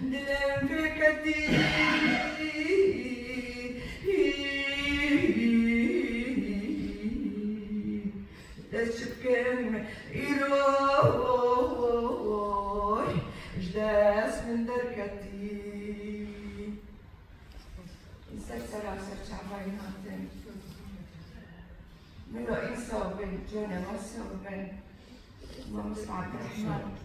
دلم في كتير تشكن يروح جداس من دركتي يسكسر عسر شعبين هاتين ملو إنسو بن جنة وسو بن مصعب الرحمن